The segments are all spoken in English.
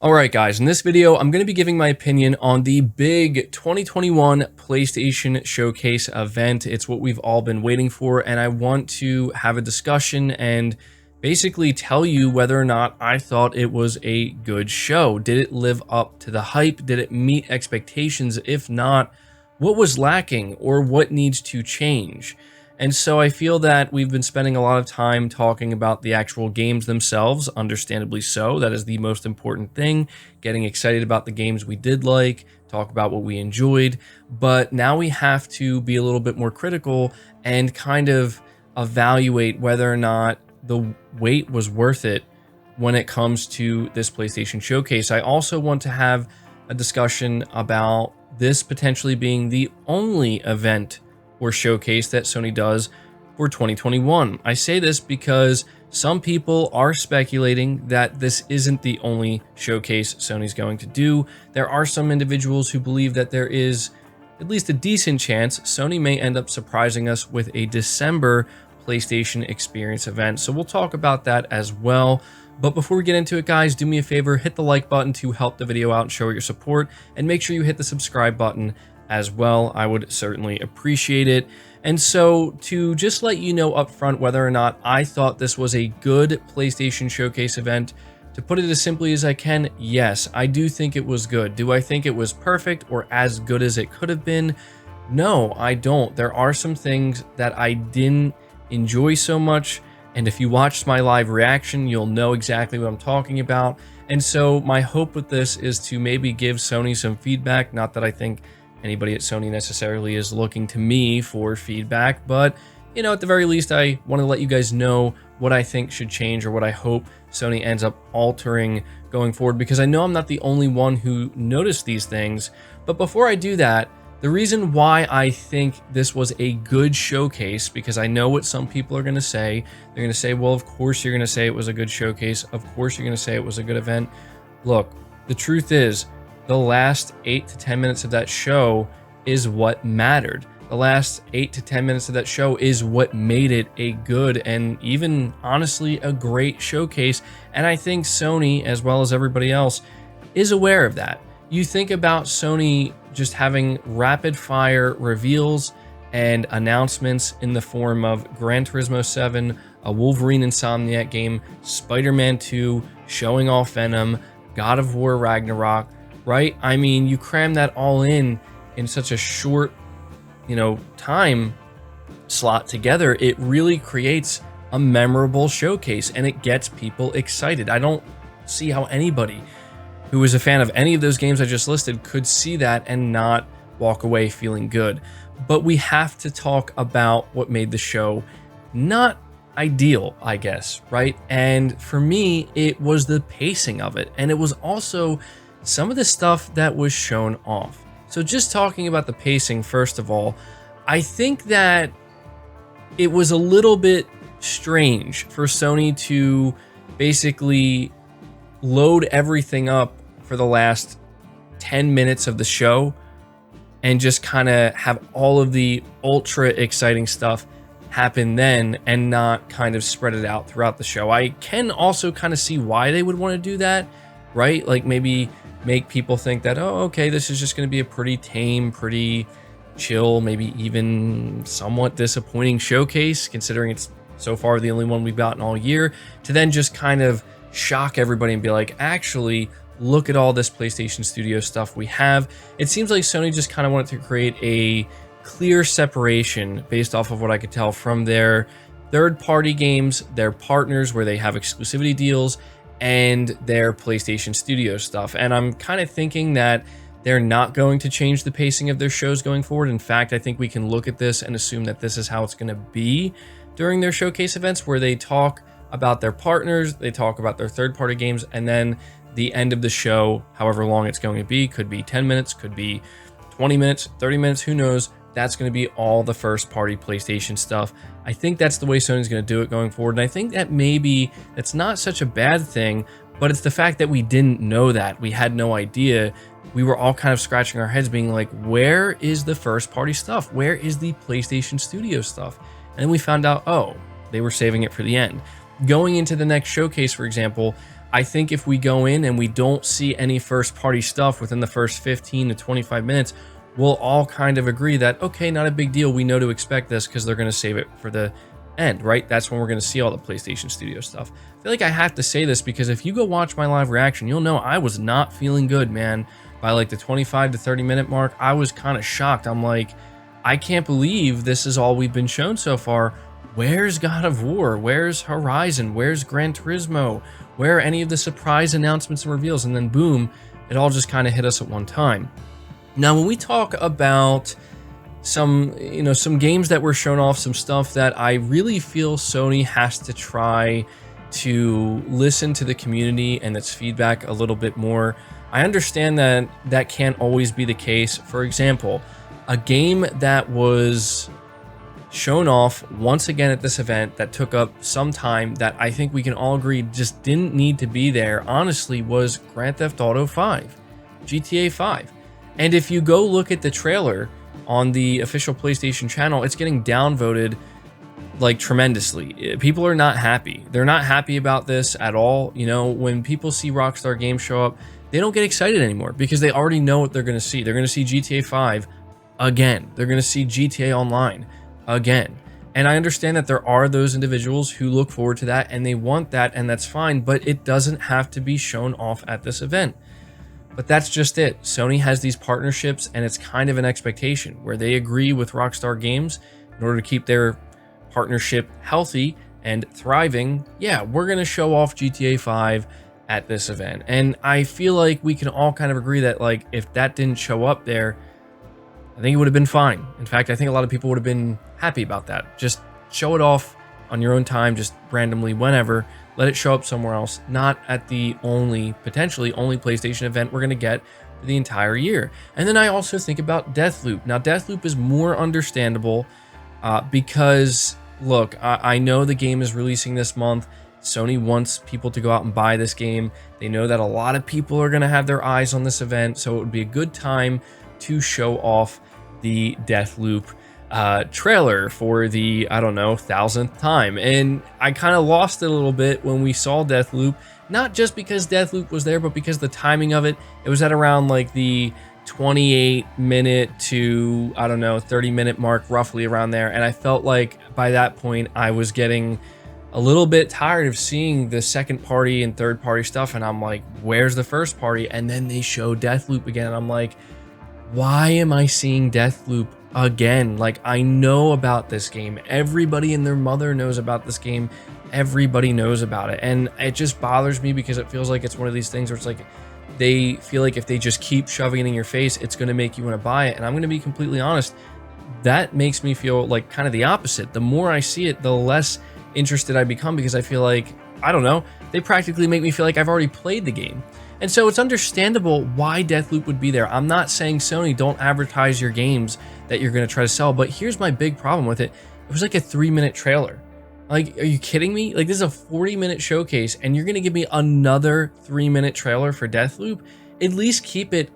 Alright guys, in this video I'm going to be giving my opinion on the big 2021 PlayStation Showcase event. It's what we've all been waiting for, and I want to have a discussion and basically tell you whether or not I thought it was a good show. Did it live up to the hype? Did it meet expectations? If not, what was lacking or what needs to change? And so I feel that we've been spending a lot of time talking about the actual games themselves, understandably so. That is the most important thing, getting excited about the games we did like, talk about what we enjoyed. But now we have to be a little bit more critical and kind of evaluate whether or not the wait was worth it when it comes to this PlayStation Showcase. I also want to have a discussion about this potentially being the only event or showcase that Sony does for 2021. I say this because some people are speculating that this isn't the only showcase Sony's going to do. There are some individuals who believe that there is at least a decent chance Sony may end up surprising us with a December PlayStation Experience event. So we'll talk about that as well. But before we get into it, guys, do me a favor, hit the like button to help the video out and show your support, and make sure you hit the subscribe button as well. I would certainly appreciate it. And so to just let you know up front whether or not I thought this was a good PlayStation Showcase event, to put it as simply as I can, yes, I do think it was good. Do I think it was perfect or as good as it could have been? No, I don't. There are some things that I didn't enjoy so much, and if you watched my live reaction, you'll know exactly what I'm talking about. And so my hope with this is to maybe give Sony some feedback. Not that I think anybody at Sony necessarily is looking to me for feedback, but you know, at the very least, I want to let you guys know what I think should change or what I hope Sony ends up altering going forward, because I know I'm not the only one who noticed these things. But before I do that, the reason why I think this was a good showcase, because I know what some people are going to say. They're going to say, well, of course you're going to say it was a good showcase. Of course you're going to say it was a good event. Look, the truth is, the last 8 to 10 minutes of that show is what mattered. The last 8 to 10 minutes of that show is what made it a good and even honestly a great showcase. And I think Sony, as well as everybody else, is aware of that. You think about Sony just having rapid fire reveals and announcements in the form of Gran Turismo 7, a Wolverine Insomniac game, Spider-Man 2, showing off Venom, God of War Ragnarok, right? I mean, you cram that all in such a short, time slot together, it really creates a memorable showcase and it gets people excited. I don't see how anybody who is a fan of any of those games I just listed could see that and not walk away feeling good. But we have to talk about what made the show not ideal, I guess, right? And for me, it was the pacing of it, and it was also some of the stuff that was shown off. So just talking about the pacing, first of all, I think that it was a little bit strange for Sony to basically load everything up for the last 10 minutes of the show and just kind of have all of the ultra exciting stuff happen then and not kind of spread it out throughout the show. I can also kind of see why they would want to do that, right? Like maybe make people think that, oh, okay, this is just going to be a pretty tame, pretty chill, maybe even somewhat disappointing showcase, considering it's so far the only one we've gotten all year, to then just kind of shock everybody and be like, actually, look at all this PlayStation Studio stuff we have. It seems like Sony just kind of wanted to create a clear separation based off of what I could tell from their third-party games, their partners where they have exclusivity deals, and their PlayStation Studio stuff. And I'm kind of thinking that they're not going to change the pacing of their shows going forward. In fact, I think we can look at this and assume that this is how it's going to be during their showcase events, where they talk about their partners, they talk about their third-party games, and then the end of the show, however long it's going to be, could be 10 minutes, could be 20 minutes, 30 minutes, who knows? That's going to be all the first-party PlayStation stuff. I think that's the way Sony's going to do it going forward, and I think that maybe that's not such a bad thing, but it's the fact that we didn't know that. We had no idea. We were all kind of scratching our heads being like, where is the first-party stuff? Where is the PlayStation Studio stuff? And then we found out, oh, they were saving it for the end. Going into the next showcase, for example, I think if we go in and we don't see any first party stuff within the first 15 to 25 minutes, we'll all kind of agree that, okay, not a big deal. We know to expect this because they're going to save it for the end, right? That's when we're going to see all the PlayStation Studio stuff. I feel like I have to say this because if you go watch my live reaction, you'll know I was not feeling good, man. By like the 25 to 30 minute mark, I was kind of shocked. I'm like, I can't believe this is all we've been shown so far. Where's God of War? Where's Horizon? Where's Gran Turismo? Where are any of the surprise announcements and reveals? And then boom, it all just kind of hit us at one time. Now, when we talk about some games that were shown off, some stuff that I really feel Sony has to try to listen to the community and its feedback a little bit more. I understand that that can't always be the case. For example, a game that was shown off once again at this event that took up some time that I think we can all agree just didn't need to be there, honestly, was Grand Theft Auto 5, GTA 5. And if you go look at the trailer on the official PlayStation channel, it's getting downvoted like tremendously. People are not happy. They're not happy about this at all. You know, when people see Rockstar games show up, they don't get excited anymore because they already know what they're going to see. They're going to see GTA 5 again. They're going to see GTA Online again. And I understand that there are those individuals who look forward to that and they want that, and that's fine, but it doesn't have to be shown off at this event. But that's just it. Sony has these partnerships and it's kind of an expectation where they agree with Rockstar Games in order to keep their partnership healthy and thriving. Yeah, we're going to show off GTA 5 at this event. And I feel like we can all kind of agree that, like, if that didn't show up there, I think it would have been fine. In fact, I think a lot of people would have been happy about that. Just show it off on your own time, just randomly, whenever. Let it show up somewhere else, not at the potentially only PlayStation event we're going to get for the entire year. And then I also think about Deathloop. Now, Deathloop is more understandable because, look, I know the game is releasing this month. Sony wants people to go out and buy this game. They know that a lot of people are going to have their eyes on this event, so it would be a good time to show off the Deathloop trailer for the, I don't know, 1000th time. And I kind of lost it a little bit when we saw Deathloop, not just because Deathloop was there, but because the timing of it, it was at around like the 28-minute to, I don't know, 30-minute mark, roughly around there. And I felt like by that point, I was getting a little bit tired of seeing the second party and third party stuff. And I'm like, where's the first party? And then they show Deathloop again. And I'm like, why am I seeing Deathloop again? Like, I know about this game. Everybody and their mother knows about this game. Everybody knows about it. And it just bothers me because it feels like it's one of these things where it's like, they feel like if they just keep shoving it in your face, it's going to make you want to buy it. And I'm going to be completely honest, that makes me feel like kind of the opposite. The more I see it, the less interested I become, because I feel like, I don't know, they practically make me feel like I've already played the game. And so it's understandable why Deathloop would be there. I'm not saying Sony, don't advertise your games that you're going to try to sell, but here's my big problem with it. It was like a 3-minute trailer. Like, are you kidding me? Like, this is a 40-minute showcase and you're going to give me another 3-minute trailer for Deathloop? At least keep it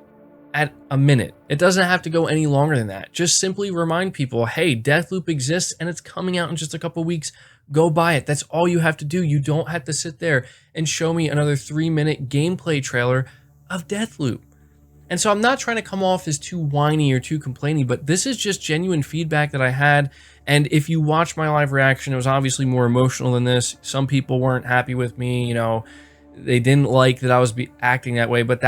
at a minute. It doesn't have to go any longer than that. Just simply remind people, hey, Deathloop exists and it's coming out in just a couple weeks. Go buy it. That's all you have to do. You don't have to sit there and show me another 3-minute gameplay trailer of Deathloop. And so I'm not trying to come off as too whiny or too complaining, but this is just genuine feedback that I had. And if you watch my live reaction, it was obviously more emotional than this. Some people weren't happy with me, you know, they didn't like that I was acting that way, but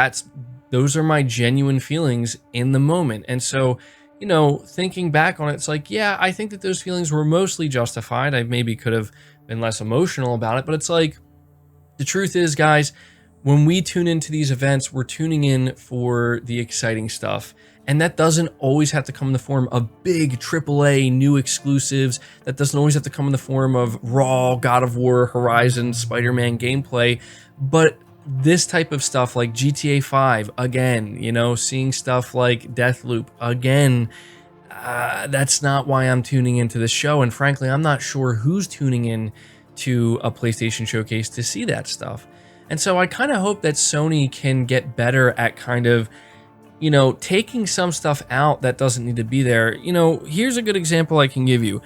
those are my genuine feelings in the moment. And so, you know, thinking back on it, it's like, yeah, I think that those feelings were mostly justified. I maybe could have been less emotional about it, but it's like, the truth is, guys, when we tune into these events, we're tuning in for the exciting stuff. And that doesn't always have to come in the form of big AAA new exclusives. That doesn't always have to come in the form of raw God of War, Horizon, Spider-Man gameplay. But this type of stuff like GTA 5, again, you know, seeing stuff like Deathloop, again, that's not why I'm tuning into this show. And frankly, I'm not sure who's tuning in to a PlayStation showcase to see that stuff. And so I kind of hope that Sony can get better at kind of, you know, taking some stuff out that doesn't need to be there. You know, here's a good example I can give you.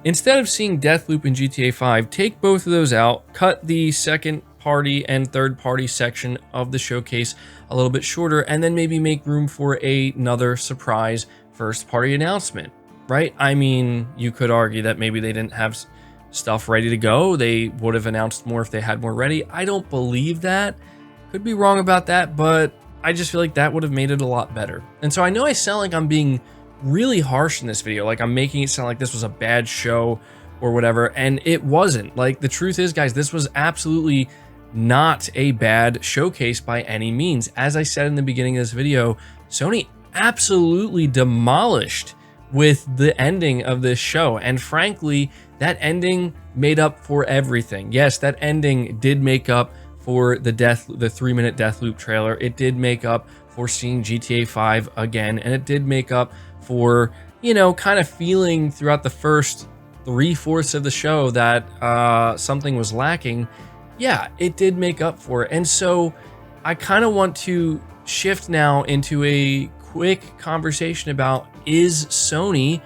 Instead of seeing Deathloop in GTA 5, take both of those out, cut the second party and third party section of the showcase a little bit shorter, and then maybe make room for another surprise first party announcement, right? I mean, you could argue that maybe they didn't have stuff ready to go. They would have announced more if they had more ready. I don't believe that. Could be wrong about that, but I just feel like that would have made it a lot better. And so I know I sound like I'm being really harsh in this video, like I'm making it sound like this was a bad show or whatever, and it wasn't. Like, the truth is, guys, this was absolutely not a bad showcase by any means. As I said in the beginning of this video, Sony absolutely demolished with the ending of this show, and frankly, that ending made up for everything. Yes, that ending did make up for the 3-minute Deathloop trailer. It did make up for seeing GTA 5 again, and it did make up for, you know, kind of feeling throughout the first 3/4 of the show that something was lacking. Yeah, it did make up for it. And so I kind of want to shift now into a quick conversation about, is Sony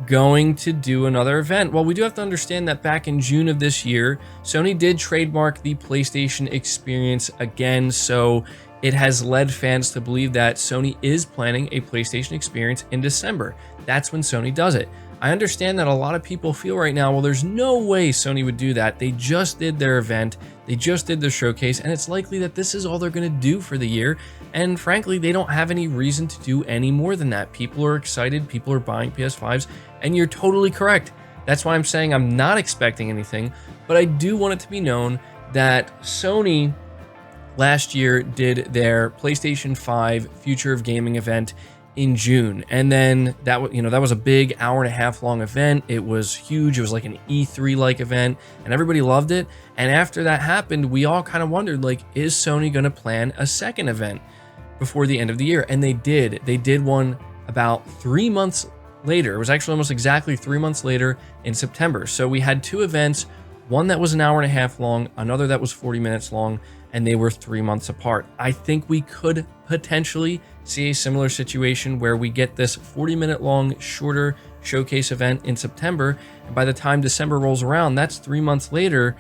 going to do another event? Well, we do have to understand that back in June of this year, Sony did trademark the PlayStation experience again, so it has led fans to believe that Sony is planning a PlayStation experience in December. That's when Sony does it. I understand that a lot of people feel right now, well, there's no way Sony would do that. They just did their event, they just did their showcase, and it's likely that this is all they're going to do for the year. And frankly, they don't have any reason to do any more than that. People are excited, people are buying PS5s, and you're totally correct. That's why I'm saying I'm not expecting anything, but I do want it to be known that Sony last year did their PlayStation 5 Future of Gaming event in June, and then that was a big hour-and-a-half long event. It was huge. It was like an E3 like event, and everybody loved it. And after that happened, we all kind of wondered, like, is Sony going to plan a second event before the end of the year? And they did one about 3 months later. It was actually almost exactly 3 months later in September. So we had two events, one that was an hour-and-a-half long, another that was 40 minutes long, and they were 3 months apart. I think we could potentially see a similar situation where we get this 40-minute long, shorter showcase event in September, and by the time December rolls around, that's 3 months later.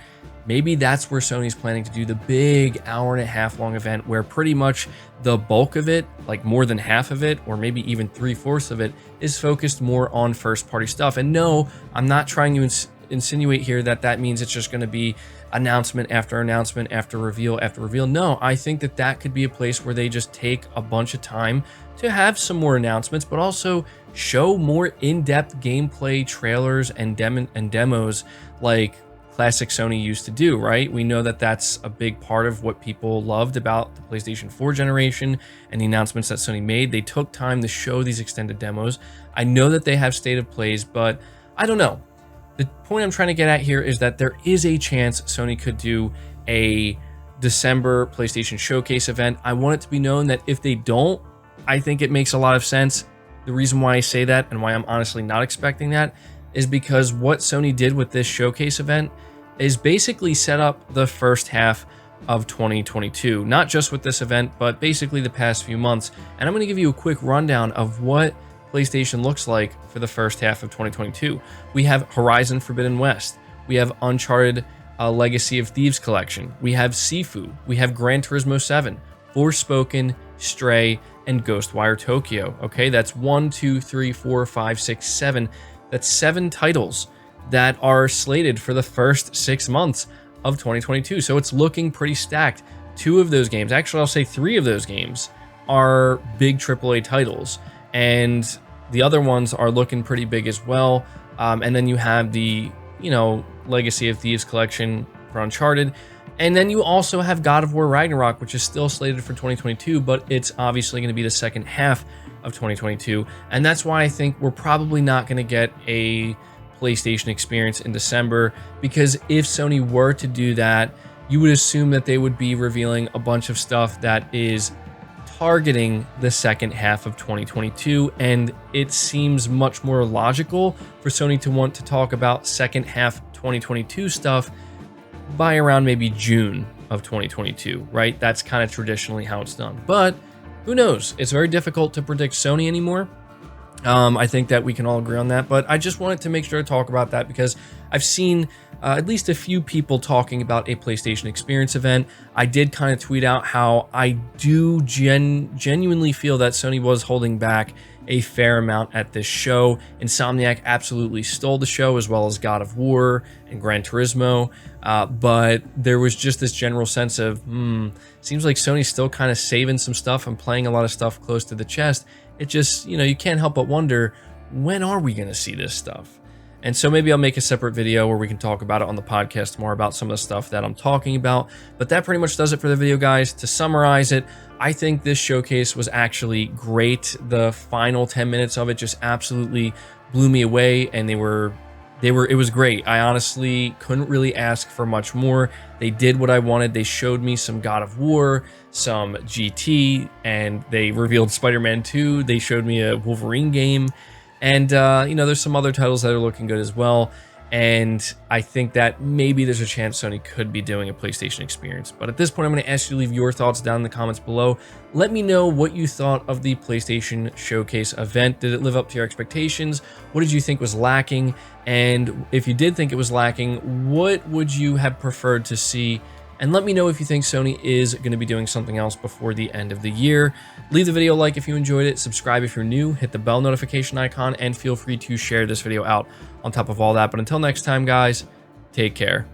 Maybe that's where Sony's planning to do the big hour-and-a-half long event, where pretty much the bulk of it, like more than half of it, or maybe even 3/4 of it, is focused more on first-party stuff. And no, I'm not trying to insinuate here that that means it's just going to be announcement after announcement after reveal after reveal. No, I think that that could be a place where they just take a bunch of time to have some more announcements, but also show more in-depth gameplay trailers and demos like classic Sony used to do, right? We know that that's a big part of what people loved about the PlayStation 4 generation and the announcements that Sony made. They took time to show these extended demos. I know that they have state of plays, but I don't know. The point I'm trying to get at here is that there is a chance Sony could do a December PlayStation Showcase event. I want it to be known that if they don't, I think it makes a lot of sense. The reason why I say that and why I'm honestly not expecting that is because what Sony did with this showcase event is basically set up the first half of 2022, not just with this event, but basically the past few months. And I'm going to give you a quick rundown of what PlayStation looks like for the first half of 2022. We have Horizon Forbidden West. We have Uncharted Legacy of Thieves Collection. We have Sifu. We have Gran Turismo 7, Forspoken, Stray, and Ghostwire Tokyo. Okay, that's 1, 2, 3, 4, 5, 6, 7. That's 7 titles that are slated for the first 6 months of 2022. So it's looking pretty stacked. 2 of those games, actually I'll say 3 of those games, are big AAA titles, and the other ones are looking pretty big as well. And then you have the, Legacy of Thieves collection for Uncharted. And then you also have God of War Ragnarok, which is still slated for 2022, but it's obviously going to be the second half of 2022. And that's why I think we're probably not going to get a PlayStation experience in December, because if Sony were to do that, you would assume that they would be revealing a bunch of stuff that is targeting the second half of 2022, and it seems much more logical for Sony to want to talk about second half 2022 stuff by around maybe June of 2022, right? That's kind of traditionally how it's done, but who knows? It's very difficult to predict Sony anymore. I think that we can all agree on that, but I just wanted to make sure to talk about that because I've seen at least a few people talking about a PlayStation Experience event. I did kind of tweet out how I do genuinely feel that Sony was holding back a fair amount at this show. Insomniac absolutely stole the show, as well as God of War and Gran Turismo, but there was just this general sense of, seems like Sony's still kind of saving some stuff and playing a lot of stuff close to the chest. It just, you can't help but wonder, when are we going to see this stuff? And so maybe I'll make a separate video where we can talk about it on the podcast more about some of the stuff that I'm talking about. But that pretty much does it for the video, guys. To summarize it, I think this showcase was actually great. The final 10 minutes of it just absolutely blew me away, and it was great. I honestly couldn't really ask for much more. They did what I wanted. They showed me some God of War, some GT, and they revealed Spider-Man 2. They showed me a Wolverine game. And, there's some other titles that are looking good as well. And I think that maybe there's a chance Sony could be doing a PlayStation Experience. But at this point, I'm going to ask you to leave your thoughts down in the comments below. Let me know what you thought of the PlayStation Showcase event. Did it live up to your expectations? What did you think was lacking? And if you did think it was lacking, what would you have preferred to see? And let me know if you think Sony is going to be doing something else before the end of the year. Leave the video a like if you enjoyed it, subscribe if you're new, hit the bell notification icon, and feel free to share this video out on top of all that. But until next time, guys, take care.